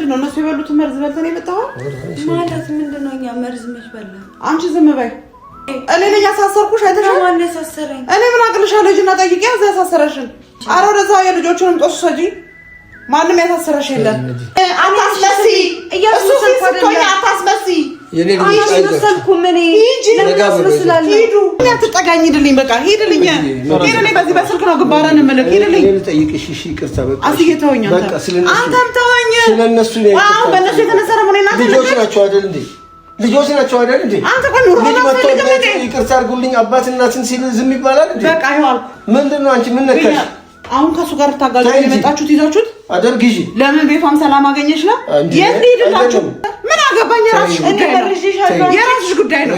ምንድነው እነሱ የበሉት መርዝ በልተን የመጣው ማለት ምንድነው? እኛ መርዝ መች በላን? አንቺ ዝም በይ። እኔ ነኝ ያሳሰርኩሽ አይተሻል? ማን ያሳሰረኝ? እኔ ምን አቅልሻለሁ? ልጅና ጠይቄ ያሳሰረሽን። ኧረ ወደዛ የልጆቹንም ጦስ ሰጂ። ማንም ያሳሰረሽ የለም። አታስመሲ እሱ ሲስቆኝ አታስመሲ። የኔ ልጅ አይደለም ምን ይሄ ሂዱ። እኔ አትጠጋኝ። ሂድልኝ በቃ ሂድልኝ። ሂድልኝ። በዚህ በስልክ ነው ግንባራን መልክ ሂድልኝ። እኔ ልጠይቅሽ። እሺ ይቅርታ በቃ አስይተውኝ በቃ አንተም ተወኝ። ስለነሱ ነው አሁን በእነሱ የተነሳ ነው ምን እናንተ ልጆች ናቸው አይደል እንዴ? ልጆች ናቸው አይደል እንዴ? አንተ ቆይ ኑሮ ነው ማለት ይቅርታ አድርጉልኝ አባት እናትን ሲል ዝም ይባላል እንዴ? በቃ ይዋል። ምንድነው አንቺ ምን ነካሽ? አሁን ከሱ ጋር ታጋጁ የመጣችሁት ይዛችሁት አደርግጂ። ለምን ቤቷም ሰላም አገኘሽ ነው? የት ሄድላችሁ? ምን አገባኝ? የራስሽ ጉዳይ ነው።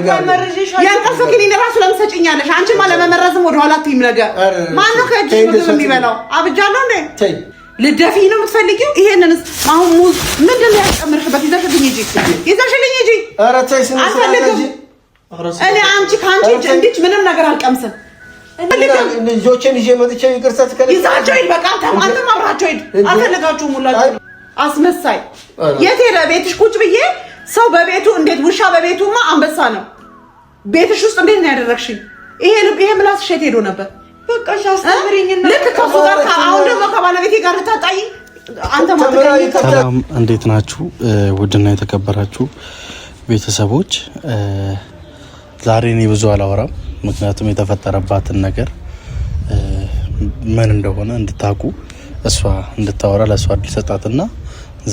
የእንቅልፍ ክኒን ራሱ ለምን ሰጭኛለሽ? አንቺማ ለመመረዝም ወደ ኋላ አትይም። ነገር ማነው ከእጅሽ ምግብ የሚበላው? አብጃለሁ እንዴ? ልደፊ ነው የምትፈልጊው? ይሄንንስ አሁን ሙዝ ምንድን ነው ያጨምርሽበት? ይዘሽልኝ ሂጂ፣ ይዘሽልኝ ሂጂ። ኧረ ተይ ስነ አልፈልግም። እኔ አንቺ ከአንቺ እጅ እንዲች ምንም ነገር አልቀምስም። ልጆቼን ይዤ መጥቼ ይቅርታ ትከለኝ። ይዛቸው ሂድ በቃ። አንተም አብራቸው ሂድ። አልፈልጋችሁም ሁላችሁ። አስመሳይ የት ሄደ? ቤትሽ ቁጭ ብዬ ሰው በቤቱ እንዴት ውሻ በቤቱማ አንበሳ ነው። ቤትሽ ውስጥ እንዴት ነው ያደረግሽኝ? ይሄ ምላስሽ የት ሄዶ ነበር? በቃ አስተምሪኝና ልክ ከሱ ጋር አሁን ደግሞ ከባለቤቴ ጋር ልታጣይ አንተ ሰላም፣ እንዴት ናችሁ? ውድና የተከበራችሁ ቤተሰቦች ዛሬ እኔ ብዙ አላወራም። ምክንያቱም የተፈጠረባትን ነገር ምን እንደሆነ እንድታቁ እሷ እንድታወራ ለእሷ እድል ሰጣትና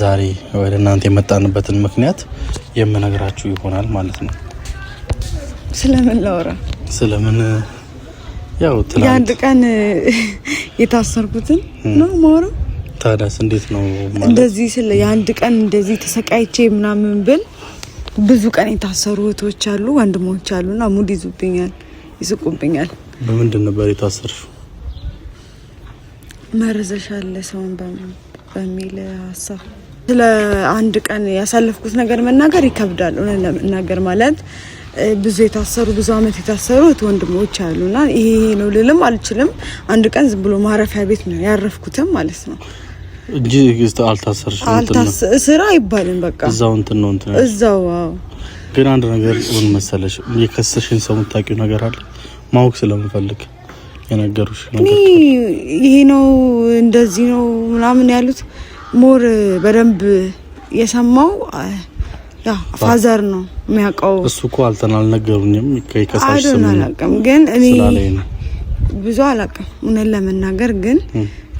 ዛሬ ወደ እናንተ የመጣንበትን ምክንያት የምነግራችሁ ይሆናል ማለት ነው። ስለምን ላወራ? ስለምን ያው ትላንት የአንድ ቀን የታሰርኩትን ነው ማወራ። ታዲያስ እንዴት ነው ማለት እንደዚህ ስለ የአንድ ቀን እንደዚህ ተሰቃይቼ ምናምን ብል ብዙ ቀን የታሰሩ እህቶች አሉ፣ ወንድሞች አሉና ሙድ ይዙብኛል፣ ይስቁብኛል። በምንድን ነበር የታሰርሽው? መርዘሻል ሰውን በሚል ሀሳብ ስለ አንድ ቀን ያሳለፍኩት ነገር መናገር ይከብዳል። እኔ ለመናገር ማለት ብዙ የታሰሩ ብዙ አመት የታሰሩ ወንድሞች አሉና ይሄ ነው ልልም አልችልም። አንድ ቀን ዝም ብሎ ማረፊያ ቤት ነው ያረፍኩትም ማለት ነው እንጂ አልታሰርሽም። ስራ አይባልም በቃ እዛው እንትን ነው እንትን እዛው። አዎ ግን አንድ ነገር ምን መሰለሽ፣ የከሰሽን ሰው የምታውቂው ነገር አለ? ማወቅ ስለምፈልግ የነገሩሽ ነገር ይሄ ነው እንደዚህ ነው ምናምን ያሉት ሞር በደንብ የሰማው ያ ፋዘር ነው የሚያውቀው። እሱ እኮ አልነገሩኝም። ከከሰሽ ስም አላውቅም፣ ግን እኔ ብዙ አላውቅም እውነት ለመናገር ግን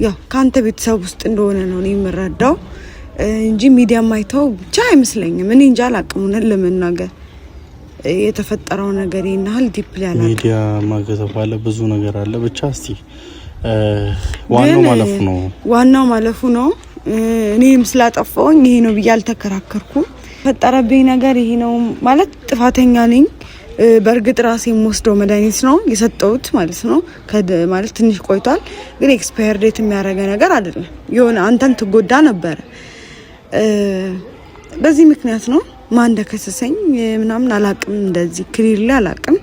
ያው ካንተ ቤተሰብ ውስጥ እንደሆነ ነው እኔ የምረዳው እንጂ ሚዲያ ማይተው ብቻ አይመስለኝም። እኔ እንጃ አላውቅም እውነት ለመናገር የተፈጠረው ነገር ይናል ዲፕሊ አላውቅም። ሚዲያ ማገዘፍ አለ ብዙ ነገር አለ። ብቻ እስቲ ዋናው ማለፉ ነው። እኔም ስላጠፋውኝ ይሄ ነው ብዬ አልተከራከርኩም። ፈጠረብኝ ነገር ይሄ ነው ማለት ጥፋተኛ ነኝ። በእርግጥ ራሴ የምወስደው መድኃኒት ነው የሰጠሁት ማለት ነው። ማለት ትንሽ ቆይቷል፣ ግን ኤክስፓየር ዴት የሚያደርገ ነገር አይደለም። የሆነ አንተን ትጎዳ ነበረ። በዚህ ምክንያት ነው ማን እንደከሰሰኝ ምናምን አላቅም። እንደዚህ ክሊርሊ አላቅም።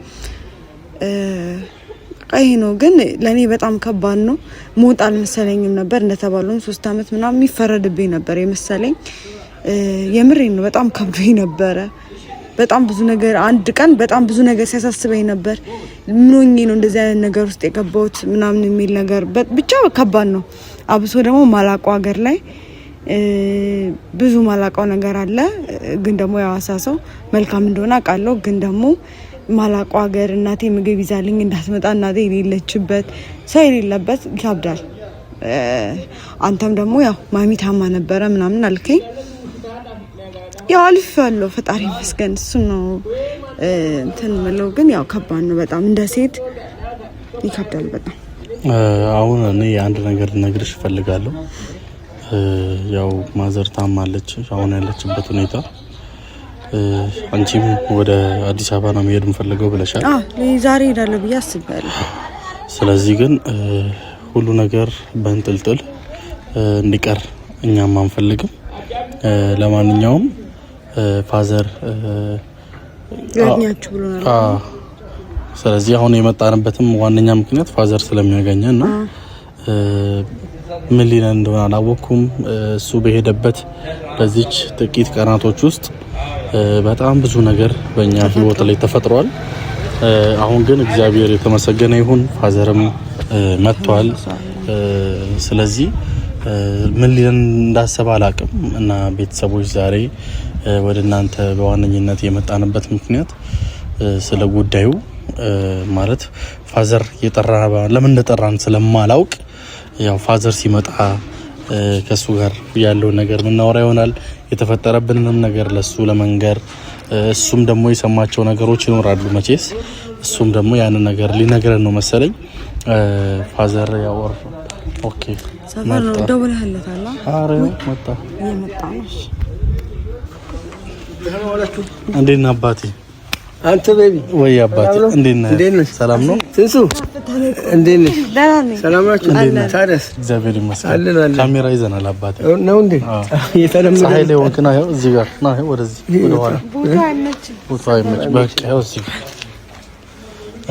ይሄ ነው ግን ለኔ በጣም ከባድ ነው። ሞት አልመሰለኝም ነበር። እንደተባለው 3 አመት ምናምን የሚፈረድብኝ ነበር የመሰለኝ። የምሬን ነው። በጣም ከብዶኝ ነበረ። በጣም ብዙ ነገር አንድ ቀን በጣም ብዙ ነገር ሲያሳስበኝ ነበር። ምን ሆኜ ነው እንደዚህ አይነት ነገር ውስጥ የገባሁት ምናምን የሚል ነገር ብቻ ከባድ ነው። አብሶ ደግሞ ማላውቀው ሀገር ላይ ብዙ ማላውቀው ነገር አለ። ግን ደግሞ የሐዋሳ ሰው መልካም እንደሆነ አውቃለሁ። ግን ደግሞ ማላውቀው ሀገር እናቴ ምግብ ይዛልኝ እንዳትመጣ እናቴ የሌለችበት ሰው የሌለበት ይከብዳል። አንተም ደግሞ ያው ማሚ ታማ ነበረ ምናምን አልከኝ። ያው አልፌዋለሁ ፈጣሪ ይመስገን። እሱ ነው እንትን ምለው። ግን ያው ከባድ ነው በጣም እንደ ሴት ይከብዳል በጣም። አሁን እኔ አንድ ነገር ልነግርሽ እፈልጋለሁ። ያው ማዘር ታማለች። አሁን ያለችበት ሁኔታ አንቺም ወደ አዲስ አበባ ነው መሄድ የምፈልገው ብለሻል። ዛሬ ሄዳለሁ ብዬ አስቤያለሁ። ስለዚህ ግን ሁሉ ነገር በእንጥልጥል እንዲቀር እኛም አንፈልግም። ለማንኛውም ፋዘር ያኛችሁ ብሎናል። ስለዚህ አሁን የመጣንበትም ዋነኛ ምክንያት ፋዘር ስለሚያገኘና ምን ሊለን እንደሆነ አላወኩም። እሱ በሄደበት በዚች ጥቂት ቀናቶች ውስጥ በጣም ብዙ ነገር በእኛ ህይወት ላይ ተፈጥሯል። አሁን ግን እግዚአብሔር የተመሰገነ ይሁን ፋዘርም መጥቷል። ስለዚህ ምን ሊለን እንዳሰበ አላቅም እና ቤተሰቦች ዛሬ ወደ እናንተ በዋነኝነት የመጣንበት ምክንያት ስለ ጉዳዩ ማለት ፋዘር የጠራ ለምን እንደጠራን ስለማላውቅ ያው ፋዘር ሲመጣ ከሱ ጋር ያለው ነገር ምናወራ ይሆናል። የተፈጠረብንንም ነገር ለሱ ለመንገር እሱም ደግሞ የሰማቸው ነገሮች ይኖራሉ መቼስ እሱም ደግሞ ያንን ነገር ሊነግረን ነው መሰለኝ። ፋዘር ያወር ኦኬ ሰፈር ነው ደውለህለታል? አረ መጣ የመጣነሽ እንዴት ነህ አባቴ? አንተ ቤቢ ወይ አባቴ እንዴት ነህ? ሰላም ነው ትንሱ? እንዴት ነህ? ሰላም ናችሁ? ታዲያስ? እግዚአብሔር ይመስገን። ካሜራ ይዘናል አባቴ ነው እንዴ? የተለመደ ፀሐይ ላይ ወንክና ያው እዚህ ጋር ና ያው ወደዚህ ወደ ኋላ ቦታ አይመች በቃ ያው እዚህ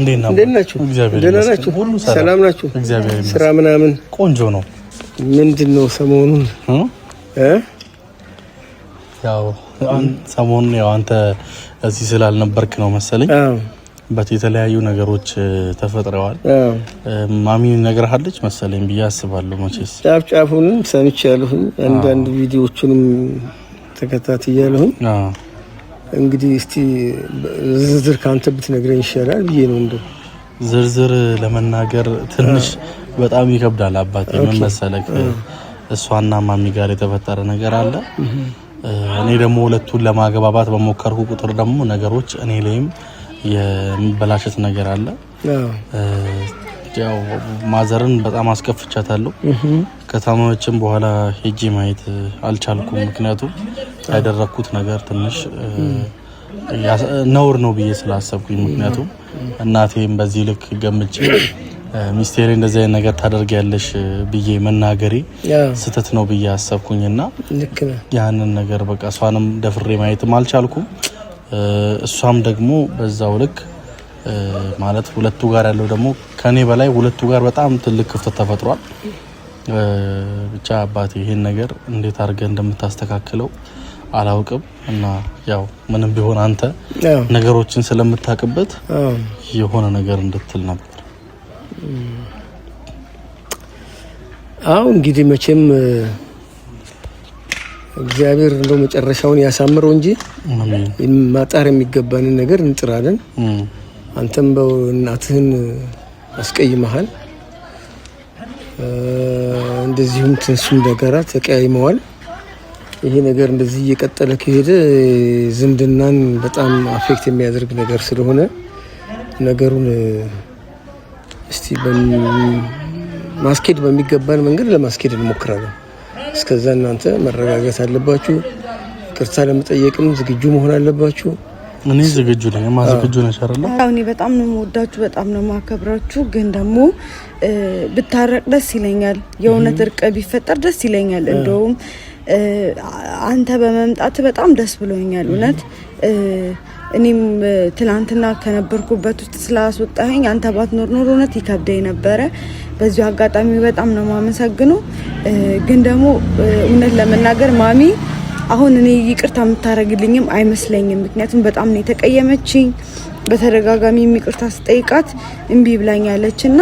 እንዴት ናችሁ? እግዚአብሔር ይመስገን። ሁሉ ሰላም ናችሁ? እግዚአብሔር ይመስገን። ስራ ምናምን ቆንጆ ነው። ምንድነው ሰሞኑን ያው ሰሞኑን ያው አንተ እዚህ ስላልነበርክ ነው መሰለኝ በተለያዩ ነገሮች ተፈጥረዋል። ማሚ ነግረሃለች መሰለኝ ብዬ አስባለሁ። መቼስ ጫፍጫፉን ሰምቻለሁ፣ አንዳንድ ቪዲዮዎችንም ተከታትያለሁ። እንግዲህ እስቲ ዝርዝር ካንተ ብትነግረኝ ይሻላል ብዬ ነው። እንደው ዝርዝር ለመናገር ትንሽ በጣም ይከብዳል አባቴ። ምን መሰለክ እሷና ማሚ ጋር የተፈጠረ ነገር አለ። እኔ ደግሞ ሁለቱን ለማገባባት በመከርኩ ቁጥር ደግሞ ነገሮች እኔ ላይም የሚበላሸት ነገር አለ። ያው ማዘርን በጣም አስከፍቻታለሁ። ከታመመችም በኋላ ሄጄ ማየት አልቻልኩም። ምክንያቱም ያደረኩት ነገር ትንሽ ነውር ነው ብዬ ስላሰብኩኝ፣ ምክንያቱም እናቴም በዚህ ልክ ገምቼ ሚስቴ ላይ እንደዚህ አይነት ነገር ታደርጊያለሽ ብዬ መናገሬ ስህተት ነው ብዬ አሰብኩኝና ያንን ነገር በቃ እሷንም ደፍሬ ማየትም አልቻልኩም። እሷም ደግሞ በዛው ልክ ማለት ሁለቱ ጋር ያለው ደግሞ ከኔ በላይ ሁለቱ ጋር በጣም ትልቅ ክፍተት ተፈጥሯል። ብቻ አባቴ ይሄን ነገር እንዴት አድርገህ እንደምታስተካክለው አላውቅም እና ያው ምንም ቢሆን አንተ ነገሮችን ስለምታውቅበት የሆነ ነገር እንድትል ነበር። አው እንግዲህ መቼም እግዚአብሔር እንደው መጨረሻውን ያሳምረው እንጂ ማጣር የሚገባንን ነገር እንጥራለን። አንተም በእናትህን አስቀይመሃል፣ እንደዚሁም ትንሱም ነገራ ተቀያይመዋል። ይሄ ነገር እንደዚህ እየቀጠለ ከሄደ ዝምድናን በጣም አፌክት የሚያደርግ ነገር ስለሆነ ነገሩን እስቲ ማስኬድ በሚገባን መንገድ ለማስኬድ እንሞክራለን። እስከዛ እናንተ መረጋጋት አለባችሁ። ይቅርታ ለመጠየቅም ዝግጁ መሆን አለባችሁ። እኔ ዝግጁ ነኝ። ዝግጁ ነሽ አይደል? እኔ በጣም ነው የምወዳችሁ፣ በጣም ነው የማከብራችሁ። ግን ደግሞ ብታረቅ ደስ ይለኛል። የእውነት እርቅ ቢፈጠር ደስ ይለኛል። እንደውም አንተ በመምጣት በጣም ደስ ብሎኛል እውነት። እኔም ትላንትና ከነበርኩበት ውስጥ ስላስወጣኸኝ አንተ ባትኖር ኖር እውነት ይከብደኝ ነበረ። በዚሁ አጋጣሚ በጣም ነው የማመሰግነው። ግን ደግሞ እውነት ለመናገር ማሚ አሁን እኔ ይቅርታ የምታረግልኝም አይመስለኝም። ምክንያቱም በጣም ነው የተቀየመችኝ። በተደጋጋሚ ይቅርታ ስጠይቃት እምቢ ብላኛለች እና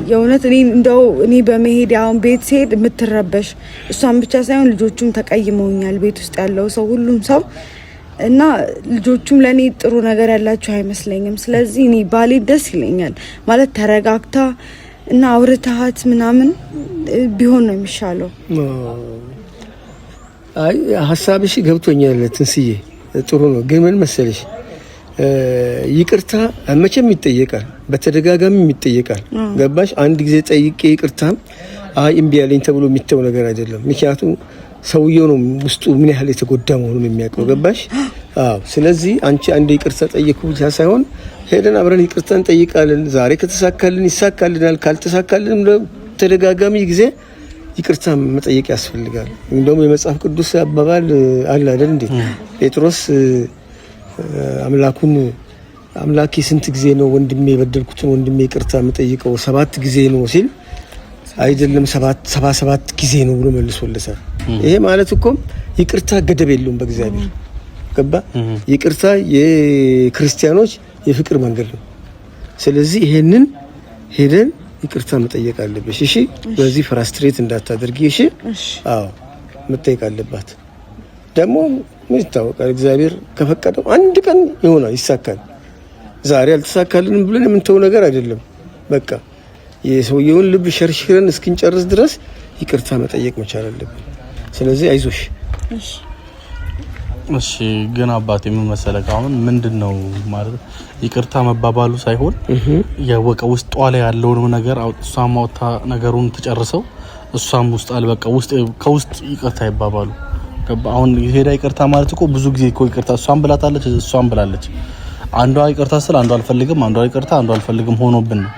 የእውነት እኔ በመሄድ አሁን ቤት ሲሄድ የምትረበሽ እሷን ብቻ ሳይሆን ልጆቹም ተቀይመውኛል። ቤት ውስጥ ያለው ሰው ሁሉም ሰው እና ልጆቹም ለኔ ጥሩ ነገር ያላችሁ አይመስለኝም። ስለዚህ እኔ ባሌ ደስ ይለኛል ማለት ተረጋግታ እና አውርታት ምናምን ቢሆን ነው የሚሻለው። አይ ሐሳብሽ ገብቶኛል ትንስዬ፣ ጥሩ ነው። ግን ምን መሰለሽ ይቅርታ መቼም ይጠየቃል፣ በተደጋጋሚ ይጠየቃል። ገባሽ? አንድ ጊዜ ጠይቄ ይቅርታ እምቢ ያለኝ ተብሎ የሚተው ነገር አይደለም። ምክንያቱም ሰውየው ነው ውስጡ ምን ያህል የተጎዳ መሆኑን የሚያውቀው። ገባሽ? አዎ። ስለዚህ አንቺ አንድ ይቅርታ ጠይቁ ብቻ ሳይሆን ሄደን አብረን ይቅርታ እንጠይቃለን። ዛሬ ከተሳካልን ይሳካልናል፣ ካልተሳካልን ተደጋጋሚ ጊዜ ይቅርታ መጠየቅ ያስፈልጋል። እንደውም የመጽሐፍ ቅዱስ አባባል አለ አይደል እንዴ? ጴጥሮስ አምላኬ ስንት ጊዜ ነው ወንድሜ የበደልኩትን ወንድሜ ይቅርታ የምጠይቀው? 7 ጊዜ ነው ሲል አይደለም 77 ጊዜ ነው ብሎ መልሶለታል። ይሄ ማለት እኮ ይቅርታ ገደብ የለውም በእግዚአብሔር ገባ። ይቅርታ የክርስቲያኖች የፍቅር መንገድ ነው። ስለዚህ ይሄንን ሄደን ይቅርታ መጠየቅ አለብሽ። እሺ በዚህ ፍራስትሬት እንዳታደርጊ። እሺ አዎ መጠየቅ አለባት። ደግሞ ምን ይታወቃል እግዚአብሔር ከፈቀደው አንድ ቀን ይሆናል ይሳካል። ዛሬ አልተሳካልንም ብለን የምንተው ነገር አይደለም። በቃ የሰውየውን ልብ ሸርሽረን እስክንጨርስ ድረስ ይቅርታ መጠየቅ መቻል አለብን። ስለዚህ አይዞሽ። እሺ ግን አባቴ ምን መሰለህ አሁን ምንድነው ማለት ይቅርታ መባባሉ ሳይሆን ያወቀ ውስጥ ላይ ያለውን ነገር እሷም አውጥታ ነገሩን ተጨርሰው እሷም ውስጥ አልበቃ ውስጥ ከውስጥ ይቅርታ ይባባሉ። አሁን ሄዳ ይቅርታ ማለት እኮ ብዙ ጊዜ እኮ ይቅርታ እሷም ብላታለች እሷም ብላለች። አንዷ ይቅርታ ስለ አንዷ አልፈልግም አንዷ ይቅርታ አንዷ አልፈልግም ሆኖብን ነው።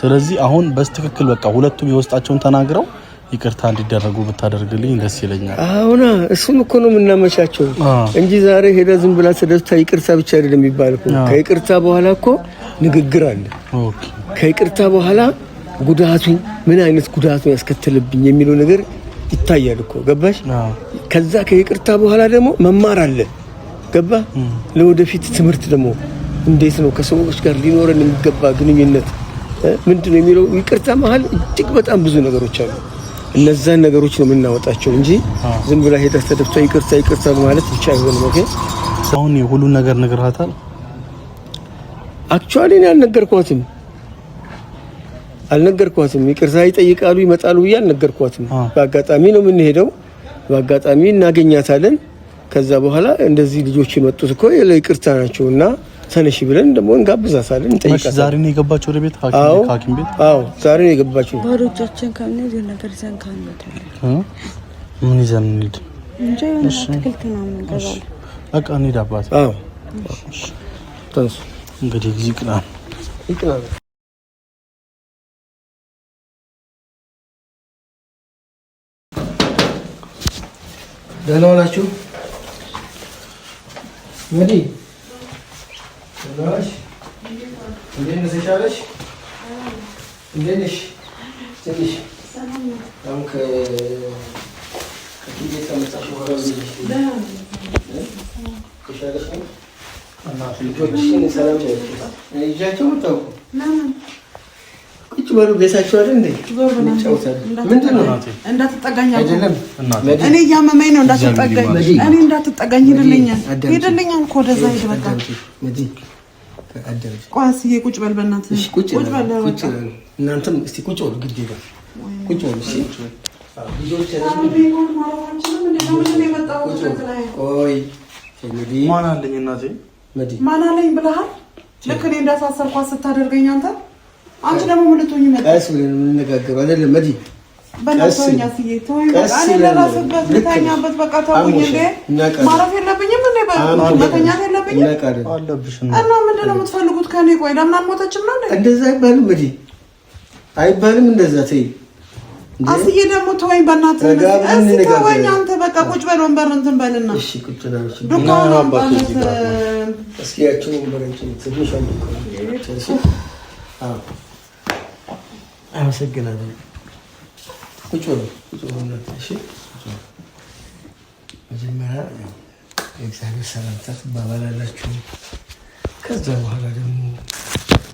ስለዚህ አሁን በስትክክል በቃ ሁለቱም የውስጣቸውን ተናግረው ይቅርታ እንዲደረጉ ብታደርግልኝ ደስ ይለኛል። አሁን እሱን እኮ ነው የምናመቻቸው እንጂ ዛሬ ሄዳ ዝም ብላ ተደስታ ይቅርታ ብቻ አይደለም የሚባል እኮ ከይቅርታ በኋላ እኮ ንግግር አለ። ኦኬ ከይቅርታ በኋላ ጉዳቱ ምን አይነት ጉዳቱ ያስከተለብኝ የሚለው ነገር ይታያል እኮ ገባሽ? ከዛ ከይቅርታ በኋላ ደግሞ መማር አለ ገባ? ለወደፊት ትምህርት ደግሞ እንዴት ነው ከሰዎች ጋር ሊኖረን የሚገባ ግንኙነት ምንድነው የሚለው ይቅርታ መሀል እጅግ በጣም ብዙ ነገሮች አሉ። እነዛን ነገሮች ነው የምናወጣቸው እንጂ ዝም ብላ ሄዳ ተደፍታ ይቅርታ ማለት ብቻ አይሆንም። ኦኬ አሁን ሁሉን ነገር ነግረሃታል? አክቹአሊ እኔ አልነገርኳትም። ይቅርታ ይጠይቃሉ ይመጣሉ ብዬ አልነገርኳትም። በአጋጣሚ ነው የምንሄደው፣ በአጋጣሚ እናገኛታለን። ከዛ በኋላ እንደዚህ ልጆች የመጡት እኮ ለይቅርታ ናቸውና ተነሽ ብለን ደግሞ እንጋብዛታለን እንጠይቃታለን። ዛሬ ነው የገባችው ወደ ቤት ሐኪም ቤት? አዎ ዛሬ ነው የገባችው። ባሮቻችን ከነዚህ ነገር ይዘን ካንመጣለን ምን ይዘን እንሂድ እንጂ አትክልት ነው የምንገዛው። በቃ እንሂድ አባቴ። አዎ ተነሱ እንግዲህ ይቅና ደህና ዋላችሁ? መዲ ሰላሽ እንዴት ነሽ? ተሻለሽ? እንዴት ነሽ? ትንሽ ሰላም ነው። አሁን ከዚህ ተመጣጣሽ ወራ ተሻለሽ ነው? ልጆችሽን ሰላም ነው ይዣቸው መጣሁ። ቁጭ በሉ ቤታችሁ አይደል እንዴ? ምንድን ነው እንዳትጠጋኝ አይደለም እኔ እያመመኝ ነው። እንዳትጠጋኝ እኔ እንዳትጠጋኝ ሄደልኛል እኮ ወደዛ ሄደ። በቃ ቋስ ቁጭ በል በእናትህ። እሺ ቁጭ በል እናንተም እስቲ ቁጭ በሉ ግድ ይላል። ቁጭ በሉ እሺ። ልጆች ቆይ ማን አለኝ እናቴ ማን አለኝ ብለሃል? ልክ እኔ እንዳሳሰርኳት ስታደርገኝ አንቺ ደግሞ ምን ልትሆኚ መጣ? ቀስ ብለን የምንነጋገረው አይደለም መዲ። በእናትህ አስዬ ተወኝ በቃ። እኔ ለራስበት ልተኛበት በቃ ተውኝ እንዴ። ማረፍ የለብኝም እንዴ? መተኛት የለብኝም አለብሽ እና ምንድን ነው የምትፈልጉት ከኔ? ቆይ ለምን አልሞተችም ነው እንዴ? እንደዛ አይባልም መዲ፣ አይባልም እንደዛ። ተይ አስዬ ደግሞ ተወኝ በእናትህ። እስኪ ተወኝ አንተ በቃ ቁጭ በል ወንበር እንትን በልና። እሺ ቁጭ በል። ዱካውን አባቴ እስኪ ያቺው ወንበር እንትን ትንሽ አንዱ አመሰግናለሁ። ቁጭ በሉ እሺ። መጀመሪያ የእግዚአብሔር ሰላምታ ትባባላላችሁ። ከዛ በኋላ ደግሞ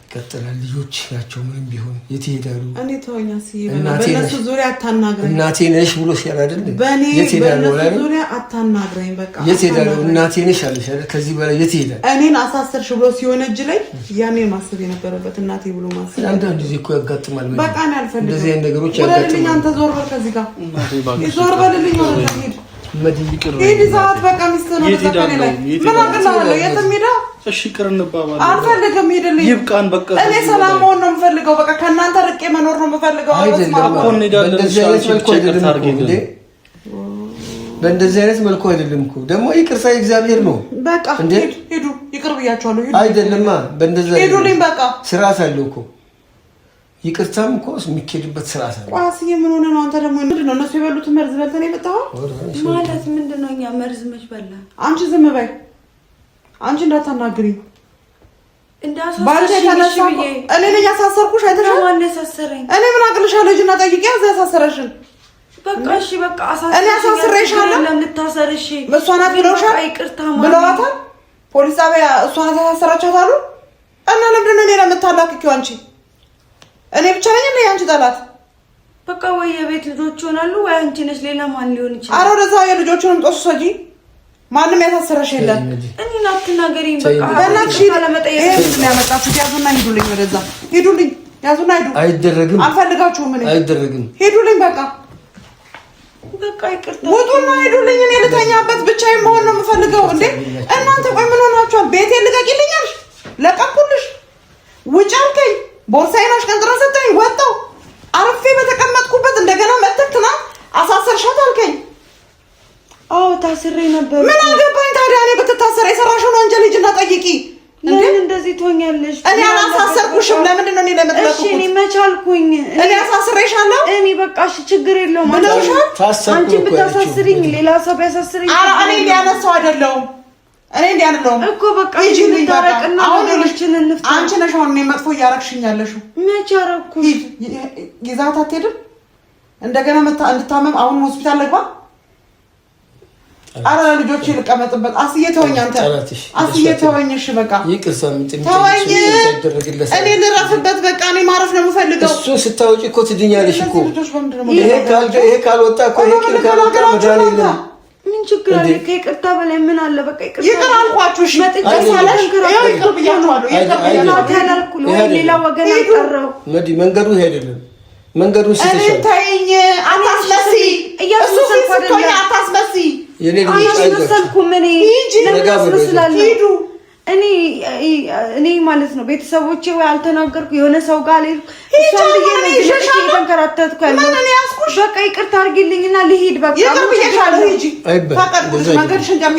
ይቀጥላል። ልጆች ናቸው ምንም ቢሆን የት ይሄዳሉ? እኔ ተወኝ አስዬ፣ በእነሱ ዙሪያ አታናግረኝ። እናቴ ነሽ ብሎ ሲያል አይደል? የት ይሄዳሉ? በእነሱ ዙሪያ አታናግረኝ። በቃ የት ይሄዳሉ? እናቴ ነሽ አለሽ አይደል? ከዚህ በላይ የት ይሄዳል? እኔን አሳሰርሽ ብሎ ሲሆን እጅ ላይ ያኔ ማሰብ የነበረበት እናቴ ብሎ ማሰብ። አንዳንድ ጊዜ እኮ ያጋጥማል። በቃ እኔ አልፈልግም እንደዚህ አይነት ነገሮች ያጋጥማል። አንተ ዞር በል ከዚህ ጋር ዞር በልልኝ። ወደ ሄድ መዲቅር ሄድ ዛት በቃ ሚስጥር ነው ተከለ ላይ ምን አቀላለ የትም ሄዳ እሺ ቅር እንባባለን። አልፈልግም ሄድልኝ። ይብቃን በቃ። እኔ ሰላም መሆን ነው የምፈልገው። በቃ ከእናንተ ርቄ መኖር ነው የምፈልገው። በእንደዚህ አይነት መልኩ አይደለም እኮ ደግሞ ይቅርታ እግዚአብሔር ነው። በቃ ሄዱ ይቅር ብያቸዋለሁ። ሄዱ አይደለማ በእንደዚህ ሄዱልኝ። በቃ ስርዓት አለው እኮ ይቅርታም እኮ የሚኬድበት ስርዓት አለው። ቋስዬ ምን ሆነ ነው? አንተ ደግሞ ምንድን ነው እነሱ የበሉት መርዝ በልተህ ነው የመጣኸው ማለት ምንድን ነው? እኛ መርዝ መች በላን? አንቺ ዝም በይ። አንቺ እንዳታናግሪኝ ባንተ ተነሳ እኔ ነኝ ያሳሰርኩሽ አይተሻል ማን ያሳሰረኝ እኔ ምን አቅልሻለሁ ልጅና ጠይቄ ያሳሰረሽን በቃ እሺ በቃ እኔ አሳስሬሻለሁ ለምን ልታሰርሽ እሷ ናት ብለውሻል ብለዋታል ፖሊስ ጣቢያ እሷ ናት ያሳሰራቻት አሉ እና ለምንድን ነው እኔ ለምታላክኪው አንቺ እኔ ብቻ ነኝ እንዴ አንቺ ጠላት በቃ ወይ የቤት ልጆች ይሆናሉ ወይ አንቺ ነሽ ሌላ ማን ሊሆን ይችላል አረ ወደዛ የልጆቹንም ጦስ ሰጂ ማንም ያሳሰረሽ የለም እኔ ናትናገሪኝ በቃ በእናትሽ ለመጠየቅ ነው ያመጣችሁ ያዙና ሂዱልኝ ወደዛ ሂዱልኝ ያዙና ሂዱ አይደረግም አልፈልጋችሁም እኔ አይደረግም ሂዱልኝ በቃ ይቅርታ ውጡና ሂዱልኝ እኔ ልተኛበት ብቻዬን መሆን ነው የምፈልገው እንዴ እናንተ ቆይ ምን ሆናችኋል ቤቴን ልቀቂልኛል ለቀቁልሽ ውጭ አልከኝ ቦርሳዬን አሽቀንጥረህ ሰጠኝ ወጣሁ አርፌ በተቀመጥኩበት እንደገና መተክና አሳሰርሻት አልከኝ አዎ ታስሬ ነበር ምን አገባኝ ታዲያ እኔ በተታሰረ የሰራሽውን ወንጀል ሂጂና ጠይቂ ለምን እንደዚህ ትሆኛለሽ እኔ አላሳሰርኩሽም ለምንድን ነው እኔ ለምትለቁት እሺ እኔ መቻልኩኝ እኔ አሳስሬሻለሁ እኔ በቃ እሺ ችግር የለውም አንቺ ብታሳስሪኝ ሌላ ሰው ቢያሳስሪኝ ኧረ እኔ እንዲያነሳው አይደለሁም እኔ እንዲያነሳው እኮ በቃ እሺ ልታረቅና ነገሮችን እንፍታ አንቺ ነሽ አሁን እኔ መጥፎ እያረግሽኝ ያለሽው መቼ አረኩሽ ይዛት አትሄድም እንደገና እንድታመም አሁን ሆስፒታል ልግባ አረ ልጆቼ ልቀመጥበት አስዬ ተወኝ አንተ አስዬ ተወኝ እሺ በቃ ይቅርታ ተወኝ እኔ ልረፍበት በቃ እኔ ማረፍ ነው የምፈልገው እሱ ስታውጪ እኮ ትድኛለሽ እኮ ይሄ ካልወጣ እኮ ይሄ ካልወጣ መዳን የለም ምን ችግር አለ ከይቅርታ በላይ ምን አለ በቃ ይቅር አልኳችሁ እሺ መጥቻለሽ ይቅር ብያችኋለሁ ይቅር ሌላ ወገን አልቀረው መንገዱ ይሄ አይደለም መንገዱ ሲተሻል ተይኝ አታስመሲ እሱ ሲስኮኝ አታስመሲ የኔ ልጅ አይደለም እኔ ለምን ሂዱ እኔ ማለት ነው ቤተሰቦቼ ወይ አልተናገርኩ የሆነ ሰው ጋር ላይ እሷን ተንከራተትኩ ያለው በቃ ይቅርታ አድርጊልኝና ልሂድ በቃ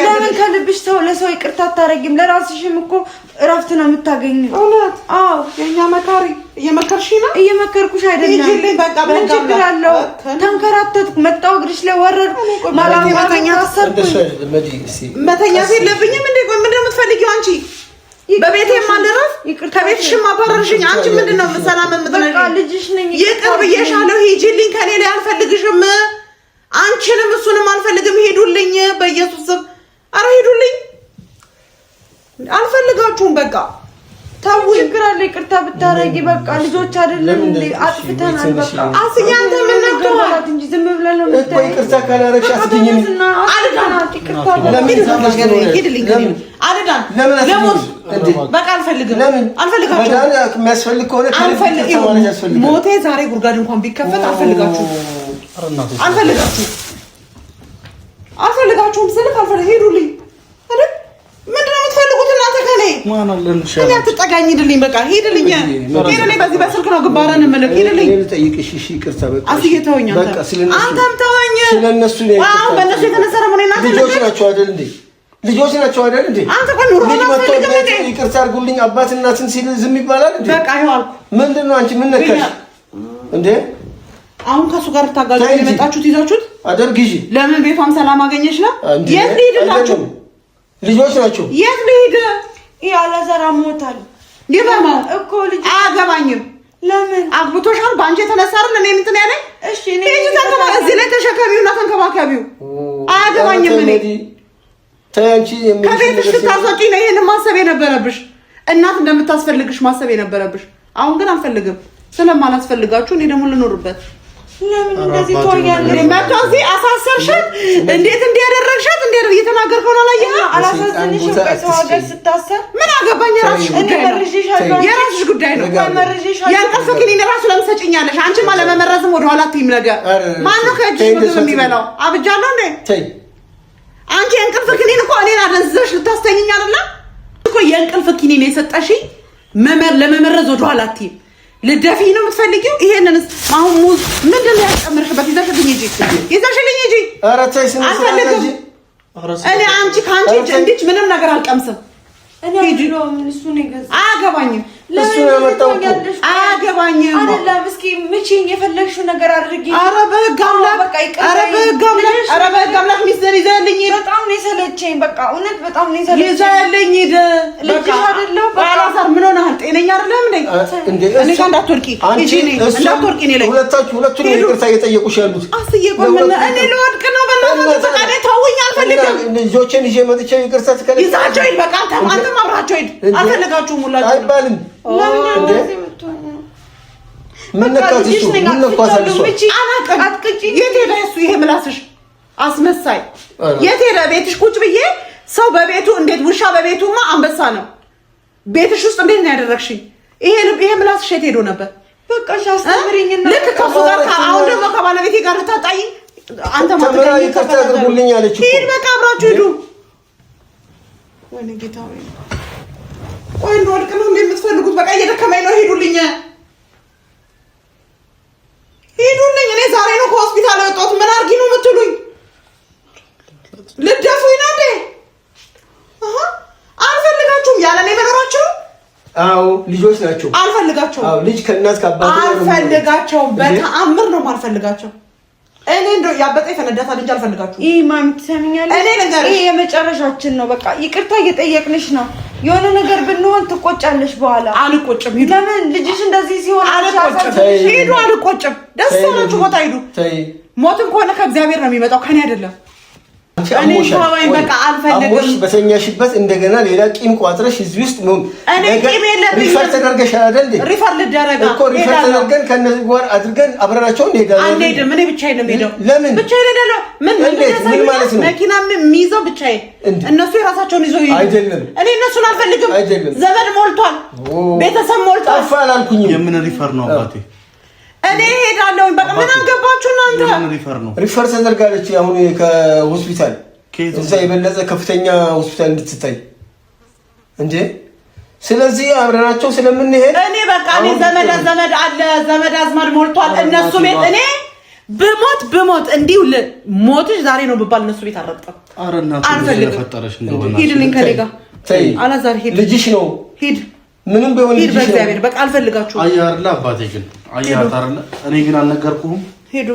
ለምን ከልብሽ ሰው ለሰው ይቅርታ አታረጊም ለራስሽም እኮ እረፍት ነው የምታገኘው አዎ የኛ መካሪ እየመከርሽ ነው እየመከርኩሽ አይደለም ምን ችግር አለው ተንከራተትኩ መጣሁ እግርሽ ላይ ወረድኩ ማላማተኛ አሰርኩኝ መተኛት የለብኝም እንዴ ቆይ ምንድን ነው የምትፈልጊው አንቺ በቤቴ ማለረፍ ከቤትሽ ማባረርሽኝ አንቺ ምንድን ነው ሰላም የምትነግሪኝ በቃ ልጅሽ ነኝ ይቅር ብዬሻለሁ ሂጂልኝ ከኔ ላይ አልፈልግሽም አንቺንም እሱንም አልፈልግም ሄዱልኝ በኢየሱስ ስም አረ ሄዱልኝ አልፈልጋችሁም በቃ ታው ችግር አለ ይቅርታ ብታረጊ በቃ ልጆች አይደለም እንዴ አጥፍተናል በቃ አስያንተ ምን ነው እንጂ ዝም ብለን ነው እኮ ይቅርታ ካላረግሽ አትድኝም አልዳን ይቅርታ አልዳን ለሞት በቃ አልፈልግም አልፈልጋችሁም መዳን የሚያስፈልግ ከሆነ ሞቴ ዛሬ ጉርጋድ እንኳን ቢከፈት አልፈልጋችሁም አልፈልጋችሁም ስልክ ሄዱልኝ አይደል ምንድነው የምትፈልጉት እናንተ ከኔ ማን አለልሽ እኔ አትጠጋኝ ሂድልኝ በቃ ሂድልኝ ሂድልኝ በዚህ በስልክ ነው ግንባራን እምልክ ሂድልኝ ልጠይቅሽ እሺ ይቅርታ በቃ አስዬ ተወኝ አንተም ተወኝ ስለነሱ ነው አዎ በእነሱ የተነሰረ ምን እናንተ ልጆች ናቸው አይደል እንዴ ልጆች ናቸው አይደል እንዴ አንተ ቆይ ኑሮ ነው ይቅርታ አድርጉልኝ አባት እናትን ሲል ዝም ይባላል እንዴ በቃ ይኸው አልኩ ምንድነው አንቺ ምን ነካሽ እንዴ አሁን ከሱ ጋር ታጋሉ የመጣችሁት ይዛችሁት አደርግ ይጂ ለምን ቤቷም ሰላም አገኘሽ ነው የት ልሂድላችሁ ልጆች ናቸው የት ልሂድ ያለዘራ ሞታል ይባማው እኮ ልጅ አያገባኝም ለምን አግብቶሻል ባንቺ የተነሳ አይደል እኔ እንትን ያለኝ እሺ እኔ እዚህ ላይ ተሸከሚውና ተንከባከቢው አያገባኝም እኔ ታንቺ ከቤትሽ ልታስወጪ ነው ይሄን ማሰብ የነበረብሽ እናት እንደምታስፈልግሽ ማሰብ የነበረብሽ አሁን ግን አልፈልግም ስለማላስፈልጋችሁ እኔ ደግሞ ልኖርበት ለምን እንደዚህ ትሆኛለሽ መጣዚ አሳሰርሻት እንዴት እንዲያደረግሻት እንዴት እየተናገርከው ነው አላየህ አላሳዝንሽም በሰው ሀገር ስታሰር ምን አገባኝ የራስሽ ጉዳይ ነው የእንቅልፍ ክኒን ራሱ ለምን ሰጭኛለሽ አንቺማ ለመመረዝም ወደኋላ አትይም ነገር ማነው ከእጅሽ ምግብ የሚበላው አብጃለሁ እንዴ አንቺ የእንቅልፍ ክኒን እኮ እኔን አደንዝዘሽ ልታስተኝኝ አይደለ እኮ የእንቅልፍ ክኒን የሰጠሽኝ ለመመረዝ ወደኋላ አትይም ልደፊ ነው የምትፈልጊው ይሄንንስ አሁን ሙዝ ምንድነው ያጨምርሽበት ይዘሽልኝ ሂጂ ኧረ ተይ ስንሰራጂ እኔ አንቺ ካንቺ እንዴት ምንም ነገር አልቀምስም እኔ አልሎም እሱ ነው ገዛ አያገባኝም እሱ ነው የመጣው አያገባኝም አይደለም እስኪ ምቺኝ የፈለግሽው ነገር አድርጊ ኧረ በህግ አምላክ ሚስትን ይዘህልኝ በጣም ነው የሰለቸኝ። በቃ እውነት በጣም ነው የሰለቸኝ። ይዛልኝ ሂድ። ልጅ አይደለም አላዛር ምን ሆነሃል? ጤነኛ አይደለም እንዴ? እኔ ጋር እንዳትወርቂ ሂጂ። እንዳትወርቂ እኔ ላይ ሁለቱን ይቅርታ እየጠየቁሽ ያሉት አስየቆም እኔ ልወድቅ ነው። በእናትህ ፈቃዴ ተውኝ። አልፈልግም። ልጆችን ይዤ መጥቼ ይቅርታ ትከለኝ። ይዛቸው ሂድ። በቃ አንተም አብራቸው ሂድ። አልፈልጋችሁም ሁላችሁ አይባልም እንዴ? ምን ነካት? እሱ ምን ነካት? አላውቅም። የት ሄደ እሱ? ይሄ ምላስሽ አስመሳይ የት ሄደ? ቤትሽ ቁጭ ብዬ ሰው በቤቱ እንዴት ውሻ በቤቱማ አንበሳ ነው። ቤትሽ ውስጥ እንዴት ነው ያደረግሽኝ? ይሄ ምላስሽ የት ሄዶ ነበር? በቃ አስተምሪኝና ልክ ከሱ ጋር አሁን ደግሞ ከባለቤቴ ጋር ታጣይ አንተ ማተቀኝ ከተደርጉልኝ አለች እኮ። ሂድ በቃ አብራችሁ ሂዱ። ወይኔ ጌታ ወይ ቆይ እንደወድቅ ነው እንደምትፈልጉት? በቃ እየደከመኝ ነው። ሂዱልኝ ሂዱልኝ። እኔ ዛሬ ነው ከሆስፒታል የወጣሁት። ምን አድርጊ ነው የምትሉኝ? ልደፉኝ ነው እንዴ? አልፈልጋችሁም። ያለ እኔ መኖራችሁ? አዎ ልጆች ናቸው። አልፈልጋቸውም። አዎ ልጅ ከእናት ከአባት ነው። አልፈልጋቸውም። በተአምር ነው የማልፈልጋቸው። እኔ እንደው ያበጠ ይፈነዳታል እንጂ አልፈልጋችሁም። ይሄ ማም ትሰሚኛለሽ? ይሄ የመጨረሻችን ነው። በቃ ይቅርታ እየጠየቅንሽ ነው። የሆነ ነገር ብንሆን ትቆጫለሽ በኋላ። አልቆጭም። ሂዱ። ለምን ልጅሽ እንደዚህ ሲሆን አልቆጭም። ሂዱ። አልቆጭም። ደስ ያላችሁ ቦታ ሂዱ። ሞትም ከሆነ ከእግዚአብሔር ነው የሚመጣው ከኔ አይደለም። እኔ ተወኝ በቃ አልፈልግም። በተኛሽበት እንደገና ሌላ ቂም ቋጥረሽ እዚህ ውስጥ ነው። እኔ ቂም የለብኝም። ሪፈር ተደርገሻል አይደል? ሪፈር ልደረጋ እኮ ሪፈር ተደርገን ከነዚህ ጋር አድርገን አብረናቸው እንሄዳለን። አንሄድም። እኔ ብቻዬን ነው የምሄደው። ለምን ብቻዬን እሄዳለሁ? ምን ማለት ነው? መኪና የሚይዘው ብቻዬን፣ እነሱ የራሳቸውን ይዘው ይሄዱ። አይደለም እኔ እነሱን አልፈልግም። ዘመድ ሞልቷል፣ ቤተሰብ ሞልቷል። አፋ አላልኩኝም። የምን ሪፈር ነው አባቴ? እኔ ሄዳለሁ። በቃ ምን አገባችሁ እናንተ? የምን ሪፈር ነው? ሪፈር ተደርጋለች አሁን ከሆስፒታል እዛ የበለጠ ከፍተኛ ሆስፒታል እንድትታይ እንዴ። ስለዚህ አብረናቸው ስለምንሄድ እኔ በቃ እኔ ዘመድ አለ፣ ዘመድ አዝማድ ሞልቷል እነሱ ቤት። እኔ ብሞት እንዲሁ ሞትሽ ዛሬ ነው ብባል እነሱ ቤት አልረግጥም። ኧረ እናትህ ለፈጠረሽ እንደሆነ ሂድልኝ ከኔ ጋር ተይ። አላዛር ሂድ። ልጅሽ ነው። ሂድ ምንም ቢሆን ሂድ። በእግዚአብሔር በቃ አልፈልጋችሁም። አየህ አይደለ አባቴ? ግን አየህ አይደለ? እኔ ግን አልነገርኩህም። ሂዱ።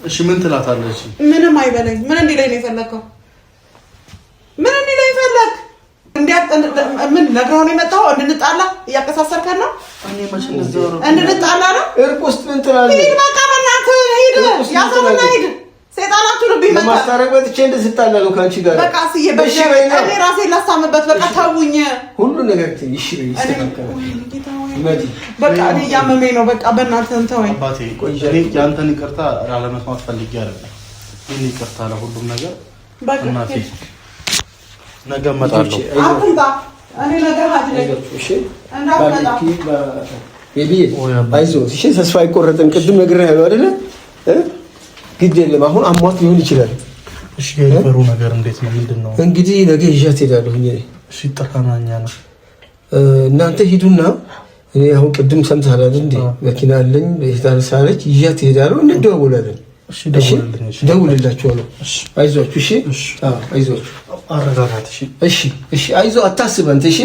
እሺ ምን ትላታለች? ምንም አይበለኝ። ምን እንዲለኝ ነው የፈለከው? ምን እንዲለኝ ፈለክ? ምን ነግረው ነው የመጣው? እንድንጣላ እያቀሳሰርከን ነው? እኔ መቼ እንደዚህ ነው እንድንጣላ ነው? እርቅ ውስጥ ምን ትላለህ? ሂድ በቃ በእናትህ ሂድ። ያሰውና ሂድ። ሰይጣናቱ ልብ ይመጣ ማስታረቅ ወጥቼ እንደስጣላለሁ ካንቺ ጋር በቃ ሲየ በሽ እኔ ራሴን ላሳምበት። በቃ ተውኝ። ሁሉ ነገር ትይሽ ይስተካከላል። በቃ እኔ እያመመኝ ነው። በቃ በእናትህ እንተወኝ። አባቴ እኔ ያንተን ይቅርታ ላለመስማት ፈልጌ አይደለም። ይሄን ይቅርታ ለሁሉም ነገር እናቴ ነገ እመጣለሁ። አትምጣ። እኔ ነገ ሀጅ ነኝ። እሺ እንዳትመጣ ቤቢ። አይዞህ እሺ። ተስፋ አይቆረጥም። ቅድም ነግሬሃለሁ አይደለ? ግድ የለም አሁን አሟት ሊሆን ይችላል። እሺ የሪፈሩ ነገር እንዴት ነው? ምንድነው? እንግዲህ ነገ ይዣት እሄዳለሁ። እሺ ጠፋናኛ ነው። እናንተ ሂዱና እኔ አሁን ቅድም ሰምተሃል አይደል እንዴ? መኪና አለኝ የታርሳለች ይዣት እሄዳለሁ። እንደዋወላለን። እሺ ደውልላችኋለሁ። አይዟችሁ። እሺ አዎ አይዟችሁ። አረጋጋት። እሺ እሺ አይዞህ። አታስብ አንተ። እሺ